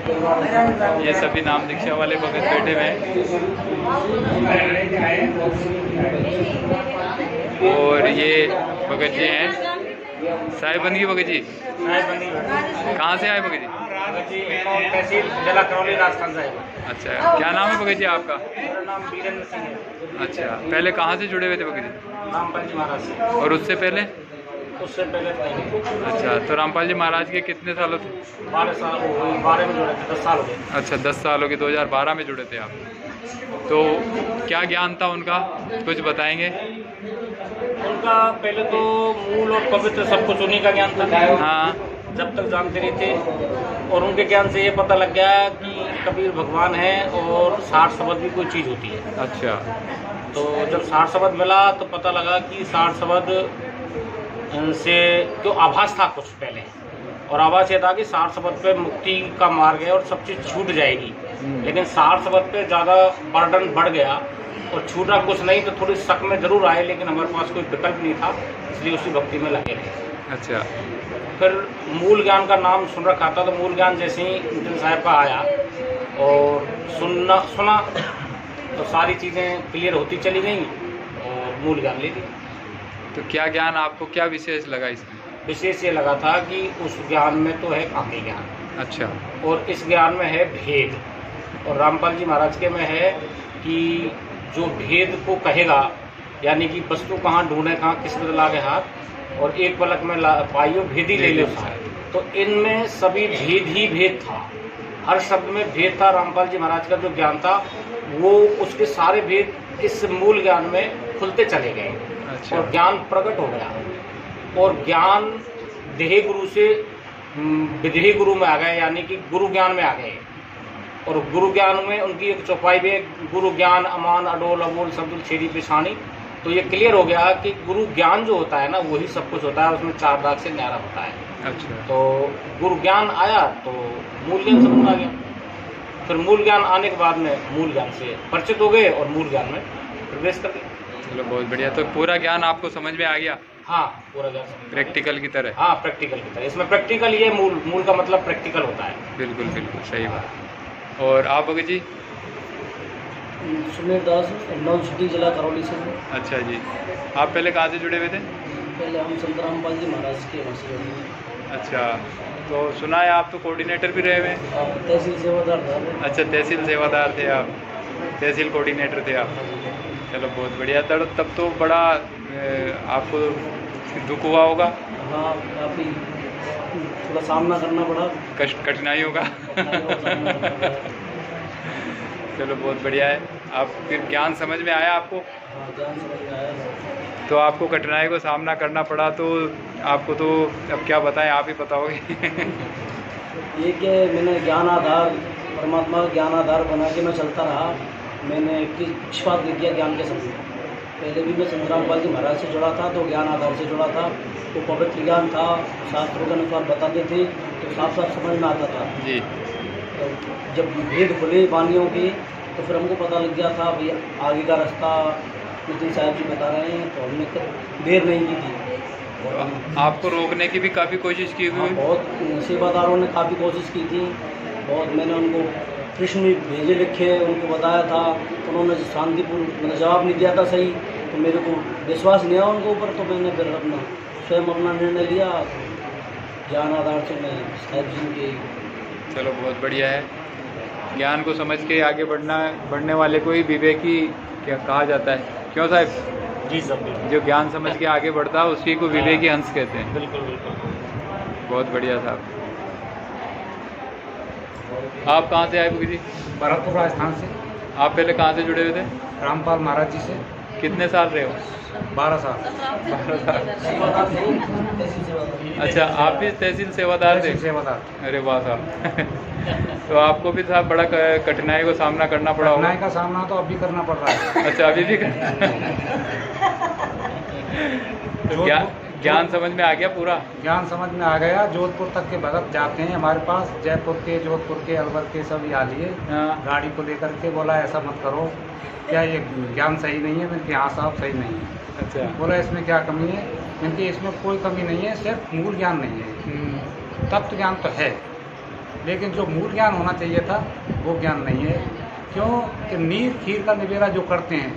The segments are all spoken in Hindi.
ये सभी नाम दीक्षा वाले भगत बैठे हुए हैं और ये भगत जी हैं साहिबंदी भगत जी। कहाँ से आए भगत जी? तहसील जिला करौली राजस्थान साहिब। अच्छा, क्या नाम है भगत जी आपका? मेरा नाम वीरेंद्र सिंह है। अच्छा, पहले कहाँ से जुड़े हुए थे भगत जी? रामपाल जी महाराज से। और उससे पहले? उससे पहले अच्छा, तो रामपाल जी महाराज के कितने सालों थे? 12 साल हो गए, 12 में जुड़े थे, 10 साल हो गए। अच्छा, 10 साल हो गए, 2012 में जुड़े थे आप। तो क्या ज्ञान था उनका, कुछ बताएंगे? उनका पहले तो मूल और पवित्र सब कुछ उन्हीं का ज्ञान था। हाँ, जब तक जानते नहीं थे, और उनके ज्ञान से ये पता लग गया कि कबीर भगवान है और 60 शब्द भी कोई चीज़ होती है। अच्छा, तो जब 60 शब्द मिला तो पता लगा कि 60 शब्द से जो आभास था कुछ पहले, और आभास ये था कि 60 शब्द पे मुक्ति का मार्ग है और सब चीज़ छूट जाएगी। लेकिन 60 शब्द पे ज़्यादा बर्डन बढ़ गया और छूटा कुछ नहीं, तो थोड़ी शक में जरूर आए, लेकिन हमारे पास कोई विकल्प नहीं था, इसलिए उसी भक्ति में लगे रहे। अच्छा, फिर मूल ज्ञान का नाम सुन रखा था, तो मूल ज्ञान जैसे ही नितिन साहब का आया और सुना तो सारी चीज़ें क्लियर होती चली गई और मूल ज्ञान ले लिया। तो क्या ज्ञान आपको क्या विशेष लगा इसमें? विशेष ये लगा था कि उस ज्ञान में तो है काव्य ज्ञान, अच्छा, और इस ज्ञान में है भेद, और रामपाल जी महाराज के में है कि जो भेद को कहेगा, यानी कि वस्तु कहाँ ढूंढे, कहाँ किस बदला के हाथ, और एक पलक में पाइयो भेदी ले लो साथ। तो इनमें सभी भेद ही भेद था, हर शब्द में भेद था। रामपाल जी महाराज का जो ज्ञान था वो उसके सारे भेद इस मूल ज्ञान में खुलते चले गए। अच्छा, और ज्ञान प्रकट हो गया, और ज्ञान देह गुरु से विदेही गुरु में आ गए, यानी कि गुरु ज्ञान में आ गए। और गुरु ज्ञान में उनकी एक चौपाई भी है, गुरु ज्ञान अमान अडोल अमोल शब्द छेदी पिछानी। तो ये क्लियर हो गया कि गुरु ज्ञान जो होता है ना, वही सब कुछ होता है, उसमें 4 दाग से न्यारा होता है। अच्छा, तो गुरु ज्ञान आया तो मूल ज्ञान समझ में आ गया। फिर मूल ज्ञान आने के बाद में मूल ज्ञान से परिचित हो गए और मूल ज्ञान में प्रवेश कर गए। चलो बहुत बढ़िया। तो पूरा ज्ञान आपको समझ में आ गया हाँ, पूरा ज्ञान समझ में। प्रैक्टिकल की तरह? हाँ, प्रैक्टिकल की तरह। इसमें प्रैक्टिकल, ये मूल का मतलब प्रैक्टिकल होता है। बिल्कुल बिल्कुल सही बात। और आप भगत जी? सुमेर दास, नौ सिटी जिला करौली से। अच्छा जी, आप पहले कहाँ से जुड़े हुए थे? पहले हम संत रामपाल जी महाराज के वहाँ से जुड़े हुए। अच्छा, तो सुना है आप तो कोऑर्डिनेटर भी रहे हुए हैं? तहसील सेवादार था। अच्छा, तहसील सेवादार थे आप, तहसील कोऑर्डिनेटर थे आप। चलो बहुत बढ़िया। तब तो बड़ा आपको दुख हुआ होगा? हाँ, काफ़ी थोड़ा सामना करना पड़ा, कठिनाई होगा। चलो बहुत बढ़िया है। आप फिर ज्ञान समझ में आया आपको? हाँ, ज्ञान समझ में आया। तो आपको कठिनाई को सामना करना पड़ा, तो आपको तो अब क्या बताएं, आप ही बताओगे। ये कि मैंने ज्ञान आधार, परमात्मा का ज्ञान आधार बना के मैं चलता रहा। मैंने पक्षपात नहीं किया ज्ञान के समय। पहले भी मैं संत रामपाल जी महाराज से जुड़ा था, तो ज्ञान आधार से जुड़ा था। वो पवित्र ज्ञान था, शास्त्रों के अनुसार बताते थे, तो साफ साफ समझ में आता था जी। तो जब भेद खुले वाणियों के, तो फिर हमको पता लग गया था भाई आगे का रास्ता नितिन साहब जी बता रहे हैं, तो हमने देर नहीं की थी। तो आपको रोकने की भी काफ़ी कोशिश की हुई? हाँ, बहुत सेवादारों ने काफ़ी कोशिश की थी। बहुत मैंने उनको प्रश्न भी भेजे लिखे, उनको बताया था, उन्होंने शांतिपूर्ण मतलब जवाब नहीं दिया था सही, तो मेरे को विश्वास नहीं आया उनके ऊपर। तो मैंने फिर स्वयं अपना निर्णय लिया, ज्ञान आधार से मैं साहिब जी के। चलो बहुत बढ़िया है। ज्ञान को समझ के आगे बढ़ने वाले को ही विवेकी क्या कहा जाता है, क्यों साहब? जी सब बिल्कुल। जो ज्ञान समझ के आगे बढ़ता है उसी को विवेकी हंस कहते हैं। बिल्कुल बिल्कुल। बहुत बढ़िया साहब। आप कहाँ से आए भगत जी? भरतपुर राजस्थान से। आप पहले कहाँ से जुड़े हुए थे? रामपाल महाराज जी से। कितने साल रहे हो? 12 साल। 12 साल। सेवादार थे, तहसील सेवादार। अच्छा, आप भी तहसील सेवादार थे? तहसील सेवादार। अरे वाह साहब। तो आपको भी साहब बड़ा कठिनाई को सामना करना पड़ा होगा? कठिनाई का सामना तो अभी करना पड़ रहा है। अच्छा, अभी भी तो ज्ञान समझ में आ गया पूरा? ज्ञान समझ में आ गया। जोधपुर तक के भगत जाते हैं हमारे पास, जयपुर के, जोधपुर के, अलवर के सभी आ लिए गाड़ी को लेकर के। बोला ऐसा मत करो, क्या ये ज्ञान सही नहीं है? मैंने हाँ साहब सही नहीं है। अच्छा, बोला इसमें क्या कमी है? मैंने इसमें कोई कमी नहीं है, सिर्फ मूल ज्ञान नहीं है, तत्व ज्ञान तो है। लेकिन जो मूल ज्ञान होना चाहिए था वो ज्ञान नहीं है। क्यों कि नीर खीर का निबेरा जो करते हैं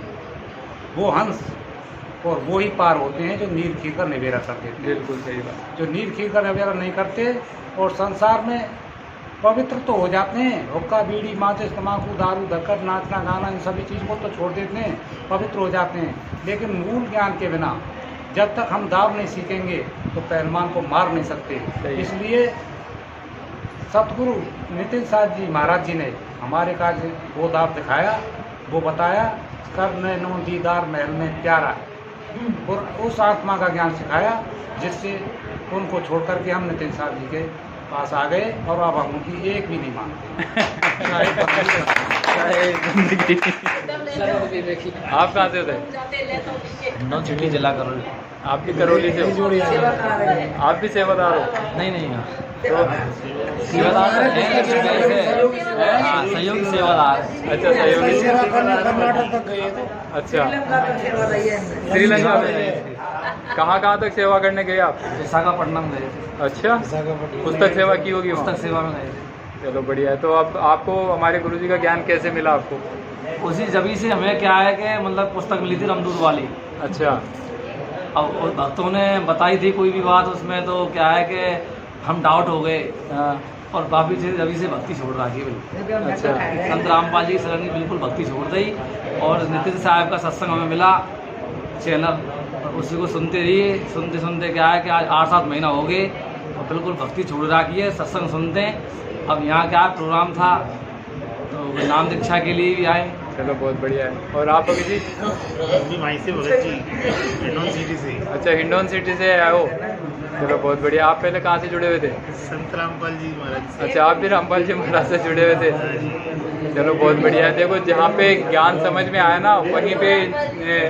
वो हंस और वो ही पार होते हैं जो नीर खीर का निबेरा करते हैं। बिल्कुल सही बात। जो नीर खीर का निबेरा नहीं करते और संसार में पवित्र तो हो जाते हैं, हुक्का बीड़ी माचिस तम्बाकू दारू धक्कर नाचना गाना इन सभी चीज़ को तो छोड़ देते हैं, पवित्र हो जाते हैं। लेकिन मूल ज्ञान के बिना जब तक हम दाव नहीं सीखेंगे तो पहलवान को मार नहीं सकते। इसलिए सतगुरु नितिन साध जी महाराज जी ने हमारे काज वो दाव दिखाया, वो बताया कर नैनो दीदार महल में प्यारा, और उस आत्मा का ज्ञान सिखाया जिससे उनको छोड़ करके हम नितिन साध जी के पास आ गए और अब हम उनकी एक भी नहीं मानते। आप कहाँ से थे? हिंडोन जिला करौली। आप भी करौली से हो? आप भी सेवादार हो? नहीं तो सेवादार सहयोगी सेवादार। अच्छा, सहयोगी। कर्नाटक तक गए तो अच्छा, श्रीलंका में कहाँ तक सेवा करने गए आप? विशाखापट्टनम गए थे। अच्छा, पुस्तक सेवा की होगी वहाँ? पुस्तक सेवा में गए थे। चलो बढ़िया है। तो अब आपको हमारे गुरुजी का ज्ञान कैसे मिला आपको? उसी जभी से हमें क्या है कि मतलब पुस्तक मिली थी रामदूत वाली। अच्छा। अब उस भक्तों ने बताई थी कोई भी बात उसमें, तो क्या है कि हम डाउट हो गए हाँ। और वापिस से जभी से भक्ति छोड़ रखी बिल्कुल। अच्छा। संत रामपाल जी की शरण की बिल्कुल भक्ति छोड़ दी और नितिन साहब का सत्संग हमें मिला चैनल, और उसी को सुनते रहिए। सुनते सुनते क्या है कि आज 8-7 महीना हो गए और बिल्कुल भक्ति छोड़ रखी है, सत्संग सुनते हैं। अब यहाँ क्या प्रोग्राम था तो नाम दीक्षा के लिए भी आए। चलो बहुत बढ़िया है। और आप अभी जी? वहीं से भगत जी, हिंडोन सिटी से। अच्छा, हिंडोन सिटी से आए हो? चलो बहुत बढ़िया। आप पहले कहाँ से जुड़े हुए थे? संत रामपाल जी महाराज से। अच्छा, आप भी रामपाल जी महाराज से जुड़े हुए थे? चलो बहुत बढ़िया है। देखो, जहाँ पे ज्ञान समझ में आया ना वहीं पे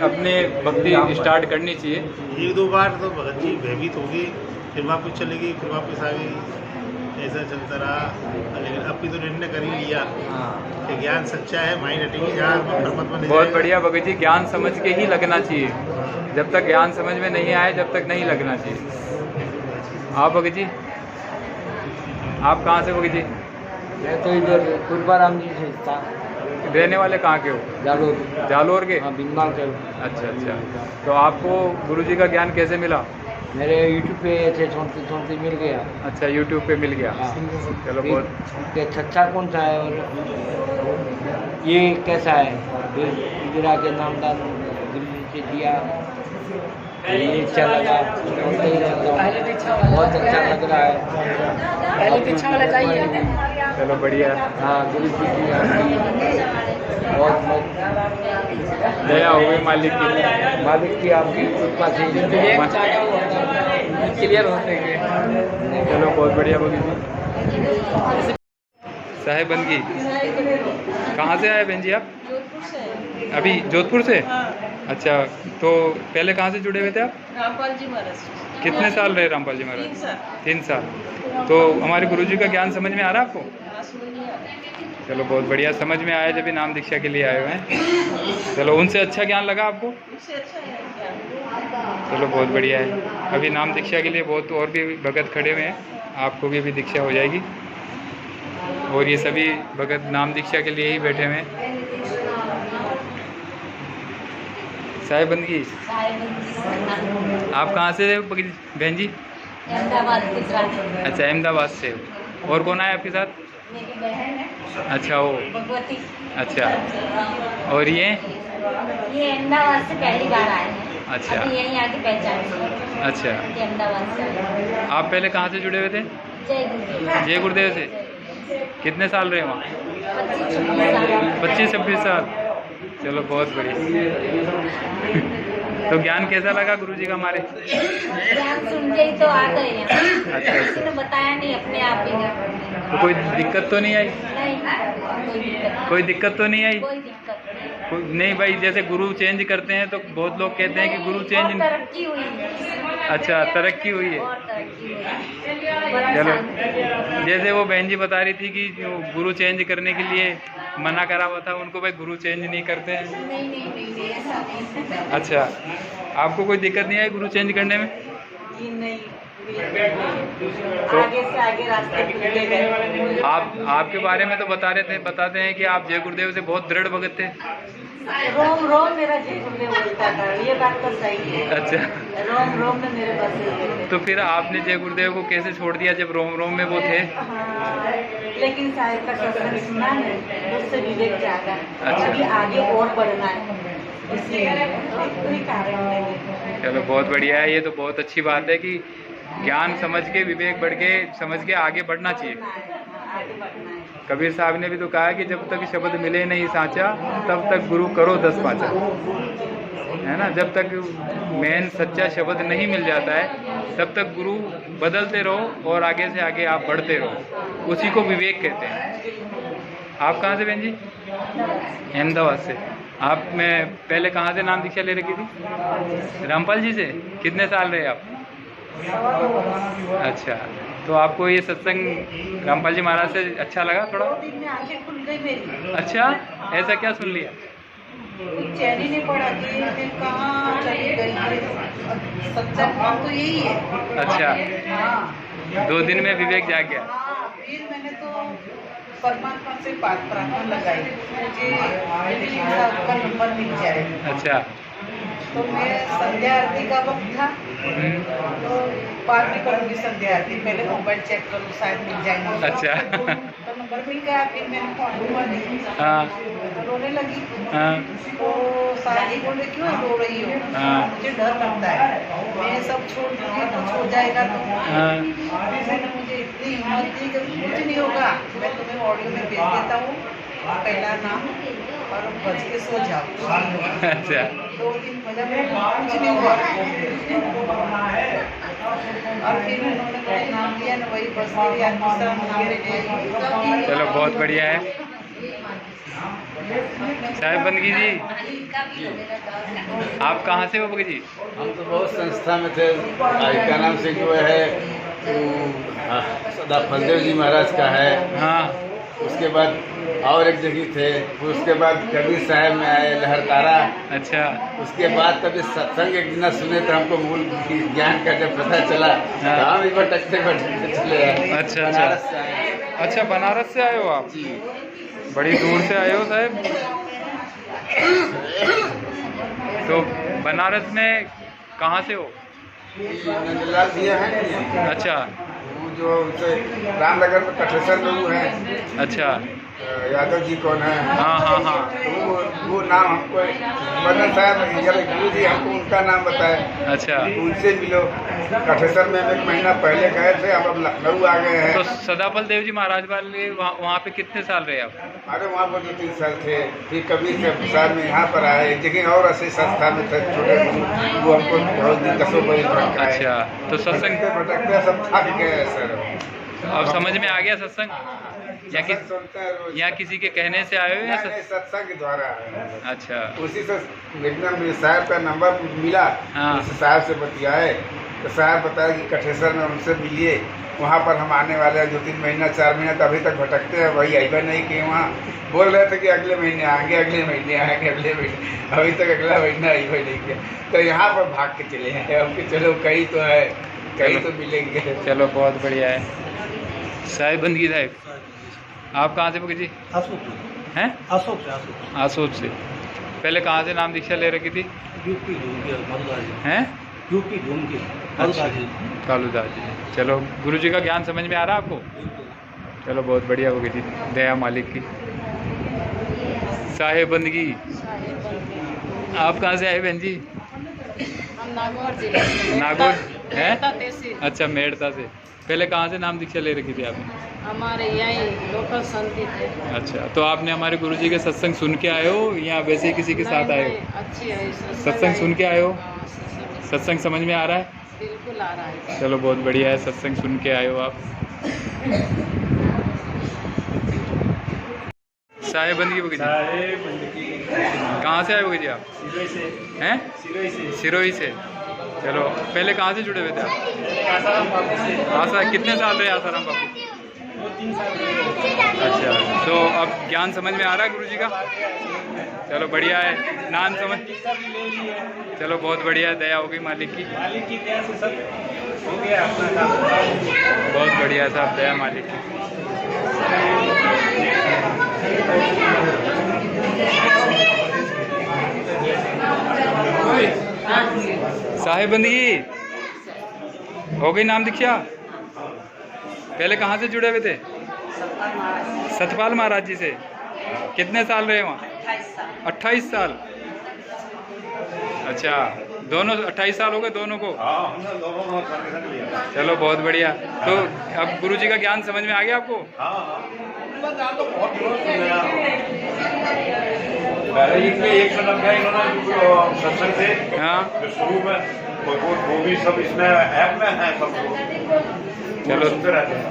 अपने भक्ति स्टार्ट करनी चाहिए। 1-2 बार तो भगत जी भयभीत हो गई, फिर वापस चले गई, फिर वापस आ गई, ऐसा चलता रहा। लेकिन अब भी तो निर्णय कर ही लिया कि ज्ञान सच्चा है, माइंड हटेगी जहाँ परमात्मा ले बहुत जाएगा। बढ़िया भगत जी, ज्ञान समझ के ही लगना चाहिए। जब तक ज्ञान समझ में नहीं आए जब तक नहीं लगना चाहिए। आप भगत जी, आप कहाँ से भगत जी? मैं तो इधर कुरबाराम जी से था। रहने वाले कहाँ के हो? जालोर। जालोर के? हाँ, बिंदमाल के। अच्छा। तो आपको गुरुजी का ज्ञान कैसे मिला? मेरे यूट्यूब पे ऐसे छोड़ते मिल गया। अच्छा, यूट्यूब पे मिल गया। हाँ। चलो बहुत। अच्छा कौन सा है और ये कैसा है, फिर आके नामदान गुरुजी से दिया, ये अच्छा लगा, बहुत अच्छा लग रहा है। चलो बढ़िया है। हाँ, गुरु जी की आपकी बहुत दया हो गई मालिक की। मालिक की आपकी कृपा से क्लियर होते हैं। चलो बहुत बढ़िया भगत जी। साहेब बंदगी कहाँ से आए बहन जी आप? अभी जोधपुर से? अच्छा, तो पहले कहाँ से जुड़े हुए थे आप? रामपाल जी महाराज। कितने साल रहे रामपाल जी महाराज? 3 साल। 3 साल। तो हमारे गुरुजी का ज्ञान समझ में आ रहा है आपको? हाँ, समझ में आ रहा। चलो बहुत बढ़िया, समझ में आया जब नाम दीक्षा के लिए आए हुए हैं। चलो, उनसे अच्छा ज्ञान लगा आपको? उससे अच्छा है क्या? चलो बहुत बढ़िया है। अभी नाम दीक्षा के लिए बहुत और भी भगत खड़े हुए हैं, आपको भी अभी दीक्षा हो जाएगी। और ये सभी भगत नाम दीक्षा के लिए ही बैठे हुए हैं। साहेब बंदगी, आप कहाँ से बहन जी? अहमदाबाद के साथ। अच्छा, अहमदाबाद से। और कौन आया आपके साथ? मेरी बहन है अच्छा, वो। भगवती। अच्छा, और ये अहमदाबाद से पहली बार आए हैं। अच्छा। अभी यहीं आके पहचान। अच्छा, ये अहमदाबाद से आए हैं। आप पहले कहाँ से जुड़े हुए थे? जय गुरुदेव। जय गुरुदेव से। कितने साल रहे वहाँ? 25-26 साल। चलो बहुत बढ़िया। तो ज्ञान कैसा लगा गुरुजी का हमारे? ज्ञान सुन के ही तो आ गए हैं। अच्छा। किसी ने बताया नहीं, अपने आप ही। तो कोई दिक्कत तो नहीं आई? नहीं, कोई दिक्कत तो नहीं आई? कोई दिक्कत नहीं। नहीं भाई, जैसे गुरु चेंज करते हैं तो बहुत लोग कहते हैं कि गुरु और चेंज। तरक्की हुई है। अच्छा, तरक्की हुई है। और तरक्की हुई है। बड़ा चलो, शांति। जैसे वो बहन जी बता रही थी कि जो गुरु चेंज करने के लिए मना करा हुआ था, उनको भाई गुरु चेंज नहीं करते हैं। नहीं, ऐसा नहीं। अच्छा, आपको कोई दिक्कत नहीं आई गुरु चेंज करने में? नहीं, तो आगे से आगे रास्ते खुलते गए। आपके बारे में तो बताते हैं कि आप जय गुरुदेव से बहुत दृढ़ भगत थे। रोम रोम मेरा जय गुरुदेव बोलता था, ये बात तो सही है। अच्छा, रोम रोम में मेरे बस थे। तो फिर आपने जय गुरुदेव को कैसे छोड़ दिया जब रोम रोम में वो थे? हाँ, लेकिन साहिब का सत्संग सुना है, उससे विवेक जागा। अच्छा। अभी आगे और बढ़ना है, इसलिए तो कोई कारण नहीं। चलो बहुत बढ़िया है। ये तो बहुत अच्छी बात है कि ज्ञान समझ के, विवेक बढ़ के समझ के आगे बढ़ना चाहिए। आगे बढ़ना है। कबीर साहब ने भी तो कहा कि जब तक शब्द मिले नहीं साचा, तब तक गुरु करो 10 पाचा, है ना। जब तक मेन सच्चा शब्द नहीं मिल जाता है, तब तक गुरु बदलते रहो और आगे से आगे आप बढ़ते रहो। उसी को विवेक कहते हैं। आप कहाँ से बहन जी? अहमदाबाद से। आप में पहले कहाँ से नाम दीक्षा ले रखी थी? रामपाल जी से। कितने साल रहे आप? अच्छा, तो आपको ये सत्संग रामपाल जी महाराज से अच्छा लगा थोड़ा? 2 दिन में आंखें खुल गई मेरी। अच्छा, ऐसा क्या सुन लिया? चैन ही नहीं पड़ा कि मैं कहाँ चली गई। सच्चा भाव तो यही है। अच्छा, हाँ 2 दिन में विवेक जाग गया। हाँ, फिर मैंने तो परमात्मा से बात प्रार्थना लगाई, मुझे का नंबर मिल जाए। अच्छा। तो मैं संध्या आरती का वक्त था, तो बाद में करूँगी संध्या आरती, पहले मोबाइल चेक करूँ शायद मिल जाएगा। अच्छा। तो नंबर मिल गया, फिर मैंने फोन हुआ नहीं। हाँ। तो रोने लगी। हाँ। तो सारी बोले क्यों रो रही हो? हाँ। मुझे डर लगता है, मैं सब छोड़ दूँगी, कुछ हो जाएगा तो। हाँ। मैंने मुझे इतनी हिम्मत दी कि कुछ नहीं होगा, मैं तुम्हें ऑडियो में भेज देता हूँ, पहला नाम और बच के सो जाओ। अच्छा। 2 दिन बजा, कुछ नहीं हुआ। और फिर उन्होंने मेरा नाम लिया ना, वही बस मेरी याद दूसरा नाम ले। चलो बहुत बढ़िया है। साहिब बंदगी जी, आप कहाँ से हो बगी जी? हम तो बहुत संस्था में थे। क्या नाम से जो है सदा फलदेव जी महाराज का है। हाँ। उसके बाद और एक जगह थे, उसके बाद कबीर साहब में आए लहरतारा। अच्छा। उसके बाद कभी सत्संग एक दिन सुने तो हमको मूल ज्ञान का जब पता चला, हाँ। तो हम भी भटकते चले आए। अच्छा, बनारस से आए। अच्छा, बनारस से आए हो आप? जी। बड़ी दूर से आए हो साहब। तो बनारस में कहाँ से हो? नंदलाल जी हैं। अच्छा। वो जो रामनगर में कठेसर में वो है। अच्छा। यादव जी कौन है? हाँ हाँ हाँ। वो नाम हमको बदन साहब गुरु जी हमको उनका नाम बताए। अच्छा। उनसे मिलो। कठेसर में 1 महीना पहले गए थे, हम अब लखनऊ आ गए हैं। तो सदाफल देव जी महाराज वाले वहाँ पे कितने साल रहे आप? अरे वहाँ पर 2-3 साल थे। फिर कबीर से प्रसाद में यहाँ पर आए, एक जगह और ऐसी संस्था में थे छोटे, वो हमको बहुत दिन 10 बजे। अच्छा, तो सत्संग भटकते सब थक गए सर। अब समझ में आ गया सत्संग? या किसी के कहने से आए हो या सत्संग के द्वारा? अच्छा। उसी से एकदम साहब का नंबर मिला। हाँ। उस साहब से बतियाए तो साहब बताया कि कठेसर में उनसे मिलिए, वहाँ पर हम आने वाले हैं 2-3 महीना 4 महीना, तो अभी तक भटकते हैं, वही आइबा नहीं कि वहाँ बोल रहे थे कि अगले महीने आएंगे, अगले महीने आएंगे, अगले महीने, अभी तक अगला महीना आइबा नहीं किया। तो यहाँ पर भाग के चले हैं हम कि चलो कहीं तो है, कहीं तो मिलेंगे। चलो बहुत बढ़िया है। साहिब बंदगी साहिब, आप कहाँ से बगी जी? हैं? अशोक से। आसोच से। पहले कहाँ से नाम दीक्षा ले रखी थी? यूपी ढूंढ के मधुदास जी। हैं? यूपी ढूंढ के अच्छा, कालूदास जी। चलो, गुरु जी का ज्ञान समझ में आ रहा है आपको? चलो बहुत बढ़िया होगी जी, दया मालिक की। साहिब बंदगी, आप कहाँ से आए बहन जी? हम नागौर जिले से। नागौर है? मेड़ता तहसील। अच्छा, मेड़ता से। पहले कहाँ से नाम दीक्षा ले रखी थी आपने? हमारे यहीं लोकल संती थे। अच्छा, तो आपने हमारे गुरु जी के सत्संग सुन के आए हो या वैसे ही किसी के साथ आए हो? अच्छी है सत्संग सुन के आए हो? हाँ, सत्संग समझ में आ रहा है? बिल्कुल आ रहा है। चलो बहुत बढ़िया है, सत्संग सुन के आए हो आप। साहिब बंदगी बगी जी, कहाँ से आए हो जी आप? सिरोही से। हैं? सिरोही से। सिरोही से। चलो, पहले कहाँ से जुड़े हुए थे आप? आसाराम बाबू से। आसा कितने साल रहे आसाराम बाबू? 2-3 साल। अच्छा, तो अब ज्ञान समझ में आ रहा है गुरुजी का? चलो बढ़िया है। नाम समझ, चलो बहुत बढ़िया है, दया होगी मालिक की। मालिक की दया से सब हो गया अपना काम। बहुत बढ़िया साहब, दया मालिक की। साहिब बंदगी हो गई नाम दीक्षा? पहले कहाँ से जुड़े हुए थे? सतपाल महाराज जी से। कितने साल रहे वहाँ? 28 साल। अच्छा, दोनों 28 साल हो गए दोनों को? चलो बहुत बढ़िया। तो अब गुरुजी का ज्ञान समझ में आ गया आपको? एक सदम का इन्होंने सत्संग से हाँ, जो शुरू में वो भी सब इसमें ऐप में है सब। चलो सुनते रहते हैं।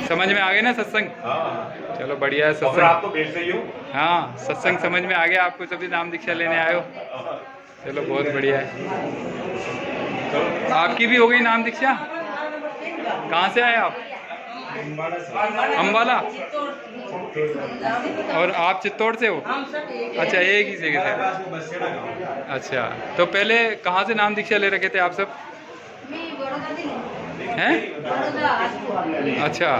समझ में आ गए ना सत्संग? हाँ, चलो बढ़िया है और फिर सत्संग। आपको भेजते ही हूँ। हाँ, सत्संग समझ में आ गया आपको, सभी नाम दीक्षा लेने आए हो। चलो बहुत बढ़िया है। आपकी भी हो गई नाम दीक्षा? कहाँ से आए आप? अम्बाला। और आप चित्तौड़ से हो? अच्छा, एक ही जगह से। अच्छा, तो पहले कहाँ से नाम दीक्षा ले रखे थे आप सब? हैं? अच्छा,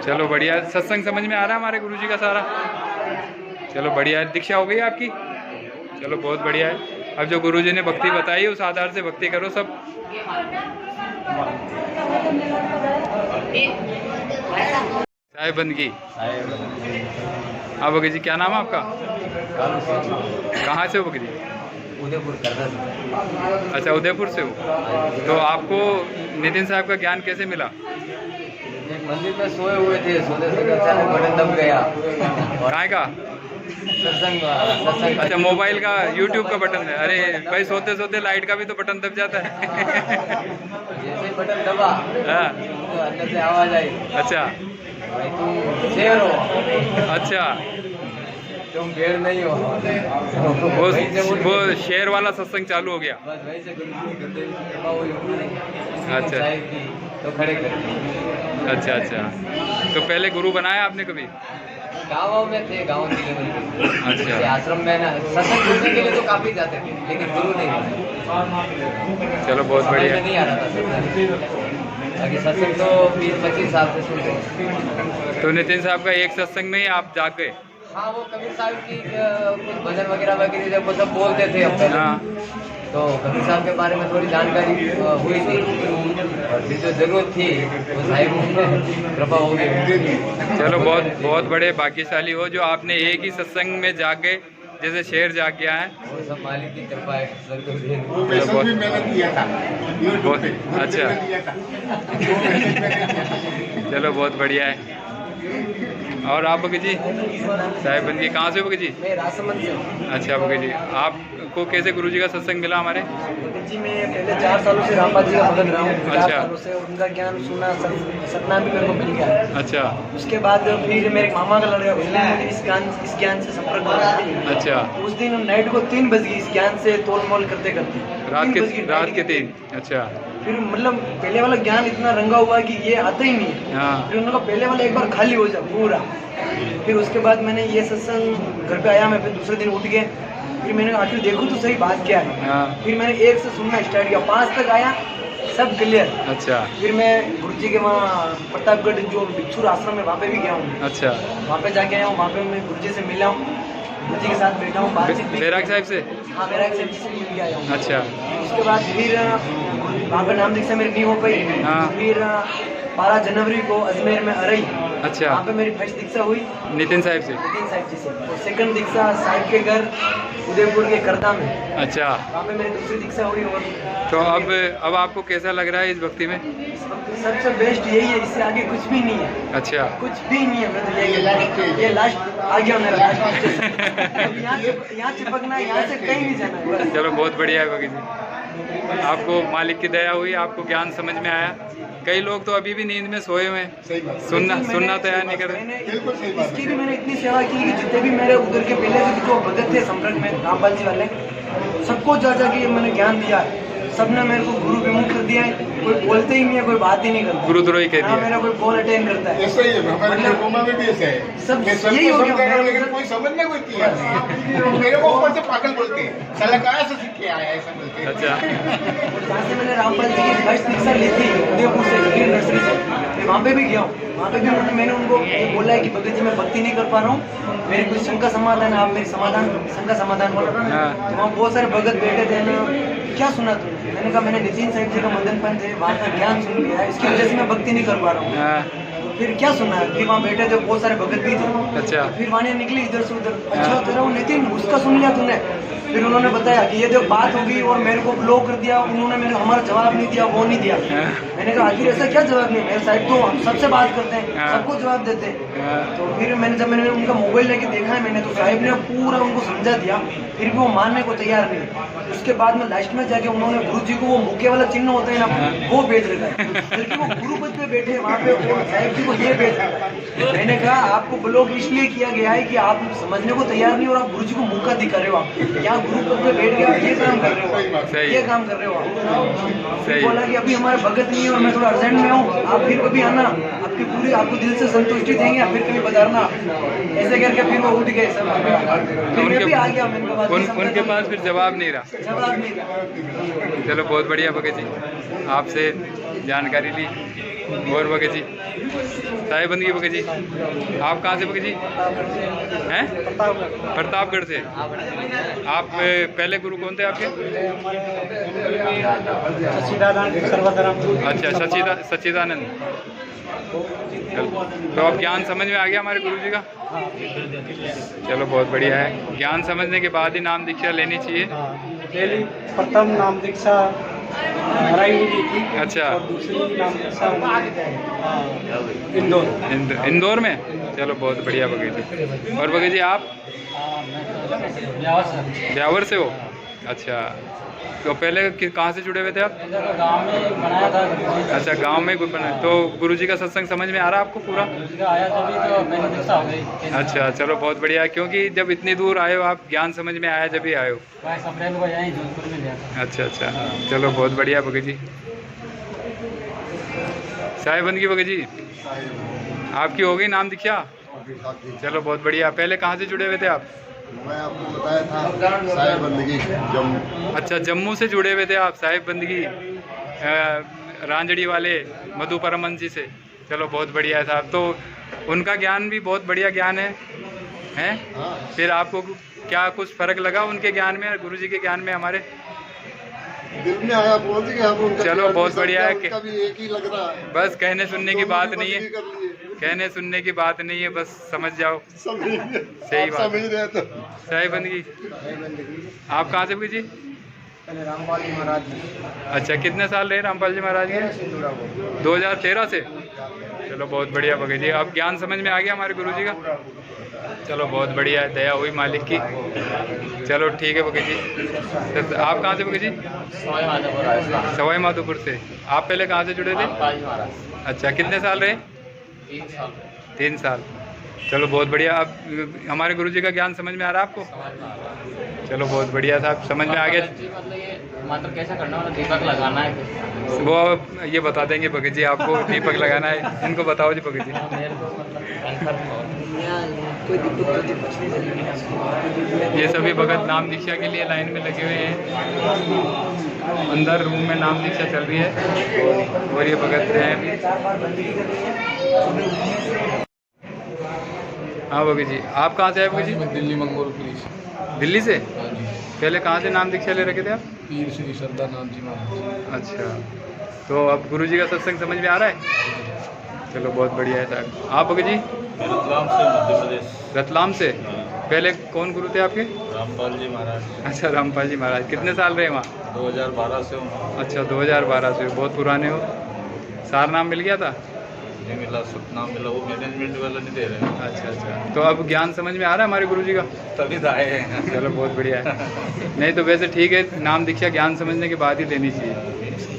चलो बढ़िया। सत्संग समझ में आ रहा है हमारे गुरुजी का सारा? चलो बढ़िया है। दीक्षा हो गई आपकी? चलो बहुत बढ़िया है। अब जो गुरुजी ने भक्ति बताई उस आधार से भक्ति करो सब। साहिब बंदगी। हाँ बगी जी, क्या नाम है आपका? कहाँ से हो बगी जी? उदयपुर करना। अच्छा, उदयपुर से हो। तो आपको नितिन साहब का ज्ञान कैसे मिला? एक मंदिर में सोए हुए थे, सोते सोते अचानक बटन दब गया। कहाँ का? सत्संग। अच्छा, मोबाइल का, यूट्यूब का बटन है। अरे भाई, सोते सोते लाइट का भी तो बटन दब जाता है। जैसे बटन दबा हाँ, तो अंदर से आवाज आई, अच्छा भाई तुम शेर हो, अच्छा। तुम भेड़ नहीं हो। वो शेर वाला सत्संग चालू हो गया। बस वहीं से गुरु की कृपा हुई। अच्छा। साहिब की तो खड़े कर दिए। अच्छा अच्छा, तो पहले गुरु बनाया आपने कभी? गाँव में थे, गाँव के लेवल पे। अच्छा। जैसे आश्रम में ना सत्संग सुनने के लिए तो काफी जाते थे, लेकिन गुरु नहीं बनाए। चलो बहुत समझ बढ़िया। में नहीं आ रहा था सत्संग। बाकी सत्संग तो 20-25 साल से सुन रहे। तो नितिन साहब का एक सत्संग में ही आप जाग गए? हाँ, वो कबीर साहब की कुछ भजन वगैरह वगैरह जब वो सब बोलते थे अब पहले, हाँ, तो कबीर साहब के बारे में थोड़ी जानकारी हुई थी, और फिर जो जरूरत थी वो साहिब कृपा हो गई। चलो बहुत बहुत बड़े भाग्यशाली हो जो आपने एक ही सत्संग में जाग गए, जैसे शेर जाग गया है। वो सब मालिक की कृपा है। वो मैसेज भी मैंने दिया था बहुत अच्छा। चलो बहुत बढ़िया है। और आप बगी जी? साहिब बंदगी। कहाँ से बगी जी? मैं राजसमंद से। अच्छा बगी जी, आपको कैसे गुरुजी का सत्संग मिला हमारे? जी, मैं पहले 4 सालों से रामपाल जी का भगत रहा हूँ। 4 अच्छा। सालों से उनका ज्ञान सुना, सतना भी मेरे को मिल गया। अच्छा उसके बाद फिर मेरे मामा का लड़का, उसने मुझे इस ज्ञान से संपर्क करा। अच्छा, उस दिन नाइट को 3 बज गई इस ज्ञान से तोल मोल करते करते। रात 3 बज गई, के 3। अच्छा फिर मतलब पहले वाला ज्ञान इतना रंगा हुआ कि ये आता ही नहीं है। हाँ, फिर उन्होंने कहा पहले वाला एक बार खाली हो जाए पूरा। फिर उसके बाद मैंने ये सत्संग घर पे आया, मैं फिर दूसरे दिन उठ गए। फिर मैंने कहा आखिर देखो तो सही बात क्या है। हाँ, फिर मैंने 1 से सुनना स्टार्ट किया, 5 तक आया, सब क्लियर। अच्छा फिर मैं गुरुजी के वहाँ प्रतापगढ़ जो बिच्छूर आश्रम है वहाँ पे भी गया हूँ। अच्छा। वहाँ पे जाके आया हूँ, वहाँ पे मैं गुरुजी से मिला हूँ, गुरुजी के साथ बैठा हूँ, बातचीत भी। बैराग साहब से? हाँ, बैराग साहब जी से मिल के आया हूँ। अच्छा उसके बाद फिर वहाँ पे नाम दीक्षा मेरी नहीं हो पाई। हाँ। फिर 12 जनवरी को अजमेर में अरई, अच्छा, वहाँ पे मेरी फर्स्ट दीक्षा हुई नितिन साहब से? नितिन साहिब जी से। और सेकंड दीक्षा साहिब के घर उदयपुर के करदा में, अच्छा। वहाँ पे मेरी दूसरी दीक्षा हुई। और तो अब आपको कैसा लग रहा है इस भक्ति में? सबसे बेस्ट यही है, इससे आगे कुछ भी नहीं है। अच्छा, कुछ भी नहीं है। मैं तो ये लास्ट आ गया मेरा लास्ट स्टेशन। यहाँ चिपकना है, यहाँ से कहीं नहीं जाना है बस। चलो बहुत बढ़िया है बगी जी, आपको मालिक की दया हुई, आपको ज्ञान समझ में आया। कई लोग तो अभी भी नींद में सोए हुए हैं, सुनना तैयार नहीं कर रहे। इसकी भी मैंने इतनी सेवा की कि जितने भी मेरे उधर के पहले से जो भगत थे संपर्क में रामपाल जी वाले, सबको जा जाके मैंने ज्ञान दिया है। सबने मेरे को गुरु विमुख कर दिया है। कोई बोलते ही नहीं है, कोई बात ही नहीं करता। गुरुद्रोही कह हाँ, दिया। मेरा कोई कॉल अटेंड करता है। ऐसा ही है, हमारे शोमा में भी ऐसा है। सब मैं सबको यही हो गया, समझा रहा हूँ, मेरा लेकिन मतलब- कोई समझने को तैयार नहीं है। मेरे को ऊपर से पागल बोलते हैं, साला कहाँ से सीख के आया ऐसा बोलते हैं। अच्छा जहाँ से मैंने रामपाल जी की फर्स्ट दीक्षा ली थी उदयपुर से, ग्रीन नर्सरी से, मैं वहाँ पे भी गया हूँ। वहाँ पे भी मैंने उनको बोला है कि भगत जी मैं भक्ति नहीं कर पा रहा हूँ, मेरी कोई शंका समाधान, आप मेरी शंका समाधान बोलो। तो वहाँ बहुत सारे भगत बैठे थे ना, क्या सुना तुमने? मैंने कहा मैंने नितिन साहिब जी का मदन पंथ है, वहाँ का ज्ञान सुन लिया है, इसकी वजह से मैं भक्ति नहीं कर पा रहा हूँ। फिर क्या सुना है? फिर वहाँ बैठे थे बहुत सारे भगत भी थे। अच्छा फिर वाणी निकली इधर से उधर, अच्छा तेरा वो नितिन उसका सुन लिया तूने? फिर उन्होंने बताया कि ये जो बात होगी और मेरे को ब्लॉक कर दिया उन्होंने, मेरे हमारा जवाब नहीं दिया, वो नहीं दिया। मैंने कहा आखिर ऐसा क्या जवाब नहीं? मेरे साहब तो सबसे बात करते हैं, सबको जवाब देते हैं। तो फिर जब मैंने उनका मोबाइल लेके देखा है मैंने, तो साहिब ने पूरा उनको समझा दिया, फिर भी वो मानने को तैयार नहीं। उसके बाद में लास्ट में जाके उन्होंने गुरु जी को वो मुक्के वाला चिन्ह होता है ना, वो भेज रखा है, बल्कि वो गुरु पद पे बैठे वहाँ पे वो साहिब जी को ये भेज रखा है। मैंने कहा आपको ब्लॉक इसलिए किया गया है कि आप समझने को तैयार नहीं और आप गुरु जी को मुक्का दिखा रहे हो। आप यहाँ गुरु पद पे बैठ के आप ये काम कर रहे हो, ये काम कर रहे हो आप। फिर बोला कि अभी हमारे भगत नहीं है और मैं थोड़ा अर्जेंट में हूँ, आप फिर कभी आना, आपकी पूरी आपको दिल से संतुष्टि देंगे, आप फिर कभी बजारना। ऐसे करके फिर वो उठ गए सब। फिर मैं भी आ गया, मैंने कहा उनके पास फिर जवाब नहीं रहा। जवाब नहीं था। चलो बहुत बढ़िया भगत जी, आपसे जानकारी ली। और भगत जी साहिब बंदगी भगत जी, आप कहाँ से भगत जी हैं? प्रतापगढ़ से। आप पहले गुरु कौन थे आपके? अच्छा सच्चिदानंद। तो अब ज्ञान समझ में आ गया हमारे गुरु जी का? चलो बहुत बढ़िया है। ज्ञान समझने के बाद ही नाम दीक्षा लेनी चाहिए। पहली प्रथम नाम दीक्षा नारायण जी की। अच्छा। और दूसरी नाम दीक्षा इंदौर में। चलो बहुत बढ़िया भगत जी। और भगत जी आप ब्यावर से हो? अच्छा, तो पहले कहाँ से जुड़े हुए थे आप? गांव में बनाया था। अच्छा गांव में बना। तो गुरुजी का सत्संग समझ में आ रहा है आपको पूरा? आया तभी तो मैंने दीक्षा हो गई। अच्छा चलो बहुत बढ़िया है, क्योंकि जब इतनी दूर आए हो आप, ज्ञान समझ में आया जब ही आए हो। अप्रैल को यहीं जोधपुर में लिया था। अच्छा चलो बहुत बढ़िया भगत जी। साहिब बंदगी भगत जी, आपकी हो गई नाम दीक्षा? चलो बहुत बढ़िया। पहले कहाँ से जुड़े हुए थे आप? मैं आपको बताया था साहिब बंदगी जम्मू। अच्छा जम्मू से जुड़े हुए थे आप साहिब बंदगी रांजड़ी वाले मधु परमहंस जी से। चलो बहुत बढ़िया है साहब। तो उनका ज्ञान भी बहुत बढ़िया ज्ञान है, हैं? फिर आपको क्या कुछ फर्क लगा उनके ज्ञान में और गुरु जी के ज्ञान में हमारे? दिल में आया पहुंच गया हम उनका। चलो बहुत बढ़िया है। उनका भी एक ही लग रहा है। बस कहने सुनने की बात नहीं है, कहने सुनने की बात नहीं है, बस समझ जाओ। सही बात। समझ रहे तो। साहिब बंदगी आप कहाँ से भगत जी? रामपाल जी महाराज जी। अच्छा कितने साल रहे रामपाल जी महाराज के? 2013 से। चलो बहुत बढ़िया भगत जी। अब ज्ञान समझ में आ गया हमारे गुरु जी का? चलो बहुत बढ़िया है, दया हुई मालिक की। चलो ठीक है भगत जी। तो आप कहाँ से भगत जी? सवाई माधोपुर से। आप पहले कहाँ से जुड़े थे? अच्छा कितने साल रहे? 3 साल। चलो बहुत बढ़िया। अब हमारे गुरु जी का ज्ञान समझ में आ रहा है आपको? चलो बहुत बढ़िया था, समझ में आ गया। मंत्र कैसे करना है? दीपक लगाना है वो ये बता देंगे भगत जी आपको। दीपक लगाना है, इनको बताओ जी भगत जी। कोई दिक्कत कुछ नहीं चलेगी। ये सभी भगत नाम दीक्षा के लिए लाइन में लगे हुए हैं। अंदर रूम में नाम दीक्षा चल रही है और ये भगत हैं। हाँ भगत जी, आप कहाँ से आए भगत जी? दिल्ली मंगोलपुरी से। दिल्ली से? पहले कहाँ से नाम दीक्षा ले रखे थे आप? पीर श्री श्रद्धा नाम जी महाराज। अच्छा, तो अब गुरु जी का सत्संग समझ में आ रहा है? चलो बहुत बढ़िया है साहब। आप भगत जी? रतलाम से, मध्य प्रदेश। रतलाम से। पहले कौन गुरु थे आपके? रामपाल जी महाराज। अच्छा रामपाल जी महाराज। कितने साल रहे वहाँ? 2012 से हूँ। अच्छा 2012 से, बहुत पुराने हो। सार नाम मिल गया था? नहीं मिला, सतनाम मिला, वो मैनेजमेंट वाला नहीं दे रहे। अच्छा, तो अब ज्ञान समझ में आ रहा है हमारे गुरु जी का? तभी तो आए हैं। चलो बहुत बढ़िया है। नहीं तो वैसे ठीक है, नाम दीक्षा ज्ञान समझने के बाद ही लेनी चाहिए।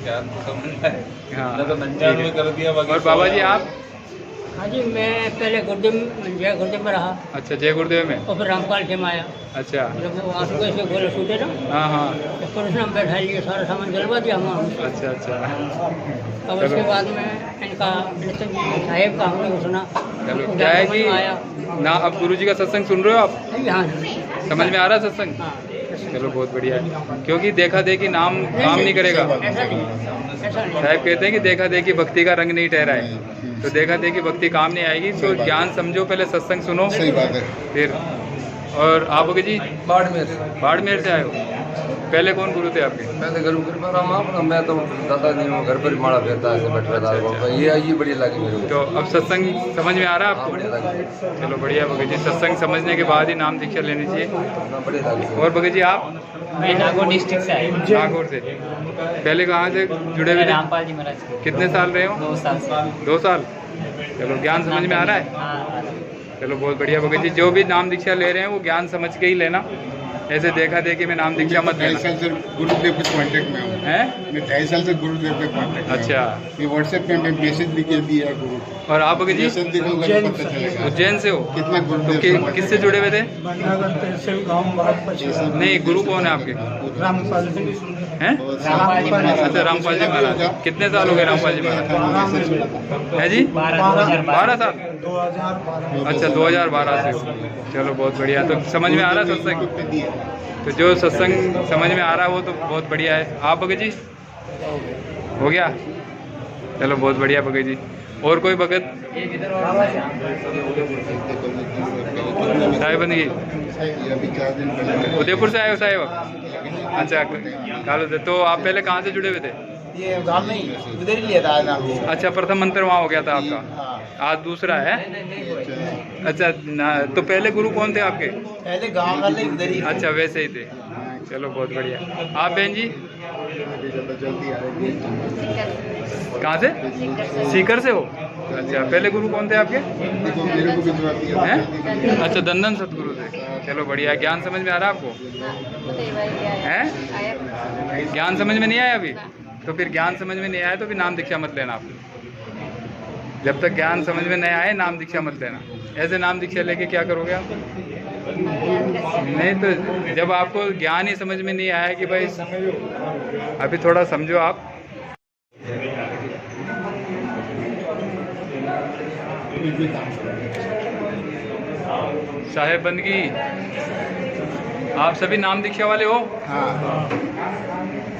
ज्ञान तो समझना है। हाँ तो 99 में कर दिया। और बाबा जी आप हाँ जी, मैं पहले जय गुरुदेव में रहा अच्छा, जय गुरुदेव में। और फिर रामपाल जी में आया। अच्छा, जब वहाँ से कोई गोले छूटे ना, हाँ हाँ, तो पुलिस ने हम बैठा लिए, सारा सामान जलवा दिया हम। अच्छा अच्छा। अब उसके बाद में इनका नितिन साहेब का हमने सुना। चलो, क्या है कि ना अब गुरुजी का सत्संग सुन रहे हो आप? हाँ, समझ में आ रहा है सत्संग? हाँ। चलो, बहुत बढ़िया है। क्योंकि देखा देखी नाम काम नहीं करेगा। ऐसा नहीं। साहब कहते हैं कि देखा देखी भक्ति का रंग नहीं ठहराए, तो देखा देखी भक्ति काम नहीं आएगी। तो ज्ञान समझो, पहले सत्संग सुनो, सही बात है। फिर। और आप हो जी? बाड़मेर से आए हो। पहले कौन गुरु थे आपके? पहले गुरु कृपा राम आप, मैं तो दादा नहीं हूँ, घर पर ही माड़ा फेरता है, बैठ रहा था। ये बढ़िया लगी मेरे को। तो अब सत्संग समझ में आ रहा है आपको? बढ़िया लगी। चलो, बढ़िया भगत जी। सत्संग समझने के बाद ही नाम दीक्षा लेनी चाहिए। बढ़िया लगी। और भगत जी आप? मैं नागौर डिस्ट्रिक्ट से आया। नागौर से। पहले कहाँ से जुड़े हुए थे? रामपाल जी महाराज। कितने साल रहे हो? 2 साल से। 2 साल। चलो, ज्ञान समझ में आ रहा है? हाँ। चलो, बहुत बढ़िया भगत जी। जो भी नाम दीक्षा ले रहे हैं वो ज्ञान समझ के ही लेना, ऐसे देखा देखी में नाम दीक्षा मत 2.5 लेना। साल से गुरुदेव के कांटेक्ट में हूँ। हैं? मैं 2.5 साल से गुरुदेव के कांटेक्ट में हूँ। अच्छा। ये व्हाट्सएप पे मैं मैसेज लिख के दिया है गुरु। और आप भगत जी? मैसेज देखूंगा तो पता चलेगा उज्जैन से हो? कितना तो गुरुदेव किससे जुड़े हुए थे? तहसील गाँव नहीं, गुरु कौन है आपके? रामपाल जी। हैं? रामपाल जी महाराज। अच्छा, रामपाल जी महाराज। कितने साल हो गए रामपाल जी महाराज? है जी? 12 साल। 2012। अच्छा, 2012 से हो। चलो, बहुत बढ़िया। तो समझ में आ रहा है सत्संग? तो जो सत्संग समझ में आ रहा है वो तो बहुत बढ़िया है। आप भगत जी? हो गया? चलो, बहुत बढ़िया भगत जी। और कोई भगत? साहेब बंदगी अभी 4 दिन पहले उदयपुर से आए हो साहेब? अच्छा, कालो। तो आप पहले कहाँ से जुड़े हुए थे? ये गाँव में उधर ही लिया था नाम। अच्छा, प्रथम मंत्र वहाँ हो गया था आपका, आज दूसरा है। अच्छा, तो पहले गुरु कौन थे आपके? पहले गाँव वाले उधर ही। अच्छा, वैसे ही थे। चलो, बहुत बढ़िया। आप बहन जी जल्दी आ रही है। कहाँ से? सीकर से हो? अच्छा, पहले गुरु कौन थे आपके? देखो मेरे को भी दुआ दिया हैं? अच्छा, दंदन सतगुरु थे। चलो, बढ़िया। ज्ञान समझ में आ रहा है आपको? हैं? ज्ञान समझ में नहीं आया अभी? तो फिर ज्ञान समझ में नहीं आया तो फिर नाम दीक्षा मत लेना आप। जब तक ज्ञान समझ में नहीं आए नाम दीक्षा मत लेना। ऐसे नाम दीक्षा लेके क्या करोगे आप? नहीं, तो जब आपको ज्ञान ही समझ में नहीं आया कि भाई अभी थोड़ा समझो आप। साहेब बंदगी, आप सभी नाम दीक्षा वाले हो? हाँ।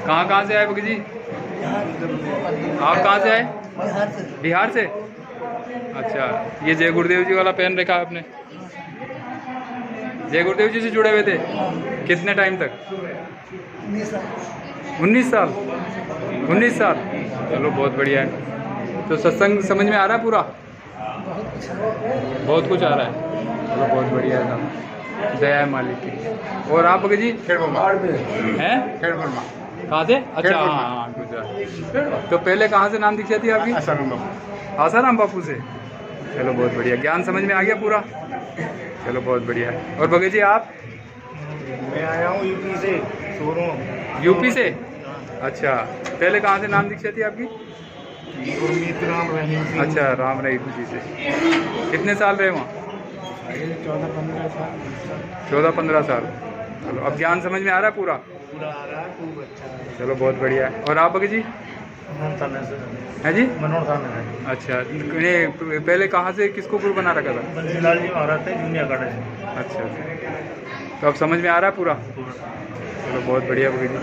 कहाँ से आए भगत जी? आप कहाँ से आए? बिहार से। अच्छा, ये जय गुरुदेव जी वाला पेन रखा आपने? जय गुरुदेव जी से जुड़े हुए थे कितने टाइम तक? 19 साल। 19 साल। चलो, बहुत बढ़िया है। तो सत्संग समझ में आ रहा है पूरा? बहुत कुछ आ रहा है। चलो, बहुत बढ़िया है। दया है मालिक की। और आप भगत जी? हैं? कहाँ से? अच्छा, हाँ, गुजरात। तो पहले कहाँ से नाम दीक्षा थी आपकी? आसाराम बापू से। चलो, बहुत बढ़िया। ज्ञान समझ में आ गया पूरा? चलो, बहुत बढ़िया। और भगत जी आप? मैं आया हूँ यूपी से, सोनू। यूपी से? अच्छा, पहले कहाँ से नाम दीक्षा थी आपकी? गुरमीत राम रहीम सिंह। अच्छा, राम रहीम जी से। कितने साल रहे वहाँ? 14-15 साल। 14-15 साल। चलो, अब ज्ञान समझ में आ रहा है पूरा? पूरा आ रहा है, खूब अच्छा है। चलो, बहुत बढ़िया है। और आप भगत जी? है जी? मनोहर साहब। अच्छा, ये पहले कहाँ से किसको गुरु बना रखा था? बंसीलाल जी महाराज थे, जूनियर अखाड़े से। अच्छा, तो अब समझ में आ रहा है पूरा? चलो, बहुत बढ़िया भगत जी।